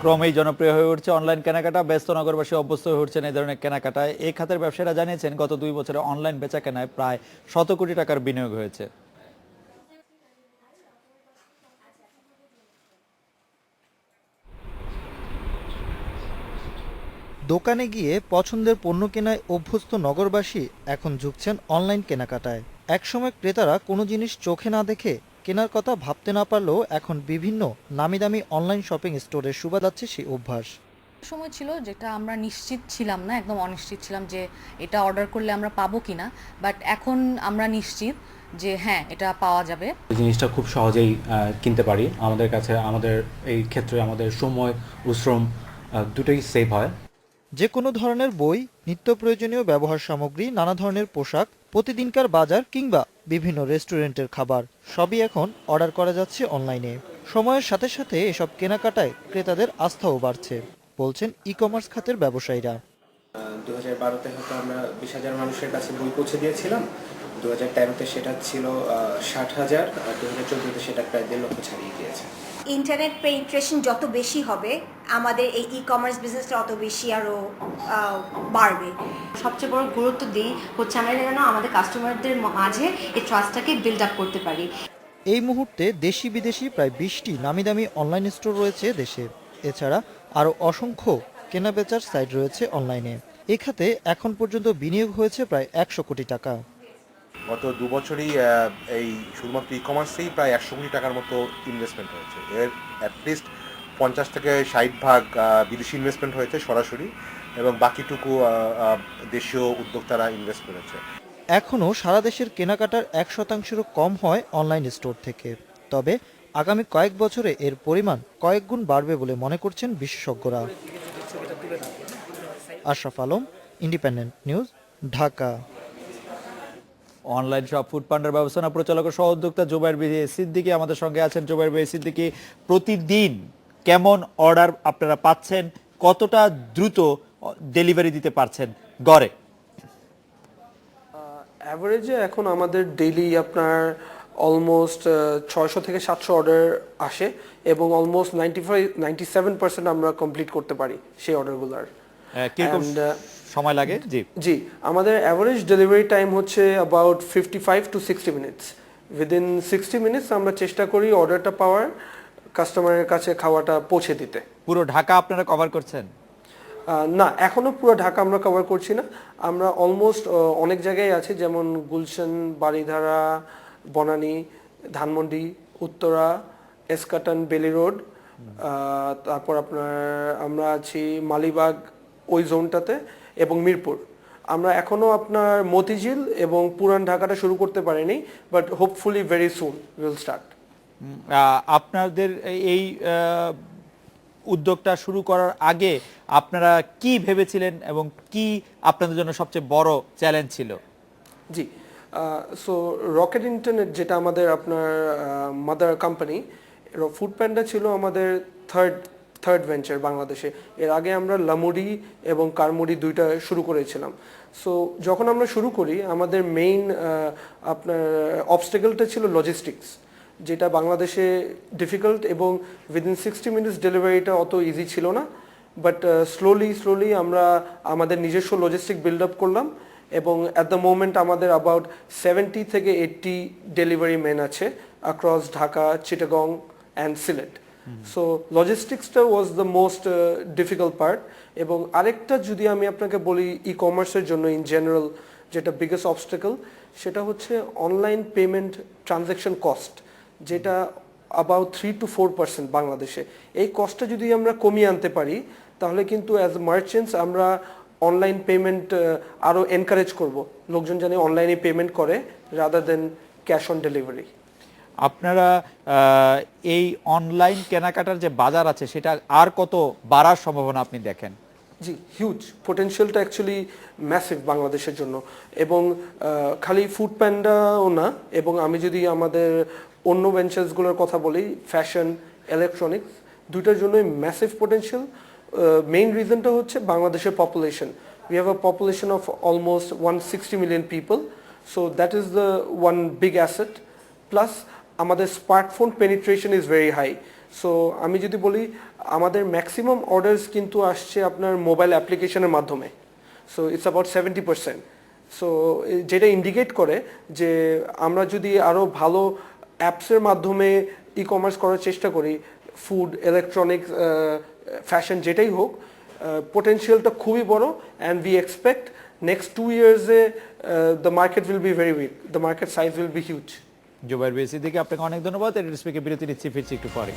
ক্রমেই জনপ্রিয় হয়ে উঠছে অনলাইন কেনাকাটা। ব্যস্ত নগরবাসী অভ্যস্ত হয়ে উঠছেন এই ধরনের কেনাকাটায়। এই খাতের ব্যবসায়ীরা জানিয়েছেন গত 2 বছরে অনলাইন বেচাকেনায় প্রায় 100 কোটি টাকার বিনিয়োগ হয়েছে। দোকানে গিয়ে পছন্দের পণ্য কেনায় অভ্যস্ত নগরবাসী এখন ঝুঁকছেন অনলাইন কেনাকাটায়। একসময় ক্রেতারা কোনো জিনিস চোখে না দেখে কেনার কথা ভাবতে না পারলেও এখন বিভিন্ন নামি দামি অনলাইন শপিং স্টোরে সুবাদাচ্ছে সেই অভ্যাস। সময় ছিল যেটা আমরা নিশ্চিত ছিলাম না, একদম অনিশ্চিত ছিলাম যে এটা অর্ডার করলে আমরা পাবো কিনা, বাট এখন আমরা নিশ্চিত যে হ্যাঁ এটা পাওয়া যাবে। এই জিনিসটা খুব সহজেই কিনতে পারি। আমাদের কাছে আমাদের এই ক্ষেত্রে আমাদের সময় ও শ্রম দুটোই সেভ হয়। যে কোনো ধরনের বই, নিত্য প্রয়োজনীয় ব্যবহার সামগ্রী, নানা ধরনের পোশাক, প্রতিদিনকার বাজার কিংবা বিভিন্ন রেস্টুরেন্টের খাবার সবই এখন অর্ডার করা যাচ্ছে অনলাইনে। সময়ের সাথে সাথে এসব কেনাকাটায় ক্রেতাদের আস্থাও বাড়ছে বলছেন ই কমার্স খাতের ব্যবসায়ীরা। 2012-তে হয়তো আমরা 20,000 মানুষের কাছে বই পৌঁছে দিয়েছিলাম, 2013-তে সেটা ছিল 60,000, আর 2014-তে সেটা প্রায় 1.5 লক্ষ ছাড়িয়ে গিয়েছে। ইন্টারনেট পেনিট্রেশন যত বেশি হবে আমাদের এই ই কমার্স বিজনেসটা অত বেশি আরও বাড়বে। সবচেয়ে বড় গুরুত্ব দিই হচ্ছে আমরা যেন আমাদের কাস্টমারদের মাঝে এই ট্রাস্টটাকে বিল্ড আপ করতে পারি। এই মুহূর্তে দেশি বিদেশি প্রায় 20টি নামি দামি অনলাইন স্টোর রয়েছে দেশে। এছাড়া আরও অসংখ্য কেনাবেচার সাইট রয়েছে অনলাইনে। এ খাতে এখন পর্যন্ত বিনিয়োগ হয়েছে প্রায় 100 কোটি টাকা। গত 2 বছরই এই শুধুমাত্র ই কমার্সেই প্রায় 100 কোটি টাকার মতো ইনভেস্টমেন্ট হয়েছে। এর অ্যাটলিস্ট 50 থেকে 60% বিদেশি ইনভেস্টমেন্ট হয়েছে সরাসরি, এবং বাকিটুকু দেশীয় উদ্যোক্তারা ইনভেস্ট করেছে। এখনও সারা দেশের কেনাকাটার 1%-এরও কম হয় অনলাইন স্টোর থেকে। তবে আগামী কয়েক বছরে এর পরিমাণ কয়েক গুণ বাড়বে বলে মনে করছেন বিশেষজ্ঞরা। Ashraf Alam, independent news, Dhaka. Online সব ফুড পান্ডার ব্যবস্থাপনা পরিচালক ও সহ উদ্যোক্তা জুবাইর বি সিদ্দিকী আমাদের সঙ্গে আছেন। জুবাইর বি সিদ্দিকী, প্রতিদিন কেমন অর্ডার আপনারা পাচ্ছেন, কতটা দ্রুত ডেলিভারি দিতে পারছেন গড়ে? অ্যাভারেজে এখন আমাদের ডেইলি আপনার অলমোস্ট 600 থেকে 700 অর্ডার আসে, এবং অলমোস্ট 97% আমরা কমপ্লিট করতে পারি সেই অর্ডারগুলোর। কিরকম সময় লাগে? জি, আমাদের অ্যাভারেজ ডেলিভারি টাইম হচ্ছে about 55 to 60 minutes. Within 60 minutes আমরা চেষ্টা করি অর্ডারটা পাওয়ার, কাস্টমারের কাছে খাওয়াটা পৌঁছে দিতে। পুরো ঢাকা আপনারা কভার করছেন? না, এখনো পুরো ঢাকা আমরা কভার করছি না। আমরা অলমোস্ট অনেক জায়গায় আছি, যেমন গুলশান, বারিধারা, বনানী, ধানমন্ডি, উত্তরা, এসকাটন, বেলি রোড, তারপর আপনার আমরা আছি মালিবাগ ওই জোনটাতে, এবং মিরপুর। আমরা এখনো আপনার মতিঝিল এবং পুরান ঢাকাটা শুরু করতে পারিনি, but hopefully very soon will start. আপনাদের এই উদ্যোগটা শুরু করার আগে আপনারা কি ভেবেছিলেন এবং কি আপনাদের জন্য সবচেয়ে বড় চ্যালেঞ্জ ছিল? জি, সো রকেট ইন্টারনেট যেটা আমাদের আপনার মাদার কোম্পানি, ফুড প্যান্ডা ছিল আমাদের থার্ড ভেঞ্চার বাংলাদেশে। এর আগে আমরা লামুডি এবং কারমুডি দুইটা শুরু করেছিলাম। সো যখন আমরা শুরু করি আমাদের মেইন আপনার অবস্টেকলটা ছিল লজিস্টিক্স, যেটা বাংলাদেশে ডিফিকাল্ট, এবং উইদিন 60 মিনিটস ডেলিভারিটা অত ইজি ছিল না। বাট স্লোলি আমরা আমাদের নিজস্ব লজিস্টিক বিল্ড আপ করলাম, এবং অ্যাট দ্য মোমেন্ট আমাদের অ্যাবাউট 70 থেকে 80 ডেলিভারি ম্যান আছে across Dhaka, Chittagong and Sylhet. So লজিস্টিক্সটা was the most difficult part. এবং আরেকটা যদি আমি আপনাকে বলি ই কমার্সের জন্য ইন জেনারেল যেটা বিগেস্ট অবস্টেকল, সেটা হচ্ছে অনলাইন পেমেন্ট ট্রানজ্যাকশন কস্ট, যেটা অ্যাবাউট 3 to 4% বাংলাদেশে। এই কস্টটা যদি আমরা কমিয়ে আনতে পারি তাহলে কিন্তু অ্যাজ মার্চেন্টস আমরা অনলাইন পেমেন্ট আরও এনকারেজ করব, লোকজন জানে অনলাইনে পেমেন্ট করে rather than cash on delivery. আপনারা এই অনলাইন কেনাকাটার যে বাজার আছে সেটা আর কত বাড়ার সম্ভাবনা আপনি দেখেন? জি, হিউজ পোটেনশিয়ালটা অ্যাকচুয়ালি ম্যাসিভ বাংলাদেশের জন্য। এবং খালি ফুড প্যান্ডাও না, এবং আমি যদি আমাদের অন্য ভেঞ্চার্সগুলোর কথা বলি, ফ্যাশন, ইলেকট্রনিক্স, দুইটার জন্যই ম্যাসিভ পোটেনশিয়াল। মেইন রিজনটা হচ্ছে বাংলাদেশের population. We have a population of almost 160 million people, so that is the one big asset. Plus আমাদের smartphone penetration is very high. So আমি যদি বলি আমাদের ম্যাক্সিমাম অর্ডারস কিন্তু আসছে আপনার মোবাইল অ্যাপ্লিকেশনের মাধ্যমে, সো ইটস অ্যাবাউট 70%। সো যেটা ইন্ডিকেট করে যে আমরা যদি আরও ভালো অ্যাপসের মাধ্যমে ই কমার্স করার চেষ্টা করি, ফুড, ইলেকট্রনিক্স, ফ্যাশন যেটাই হোক, পোটেনশিয়ালটা খুবই বড়। অ্যান্ড উই এক্সপেক্ট নেক্সট 2 yearsে the market will be very big, the market size will be huge. Zubair B Siddiqui, আপনাকে অনেক ধন্যবাদ। এর স্পিকে বিরতি নিচ্ছি, ফিরছি একটু পরে।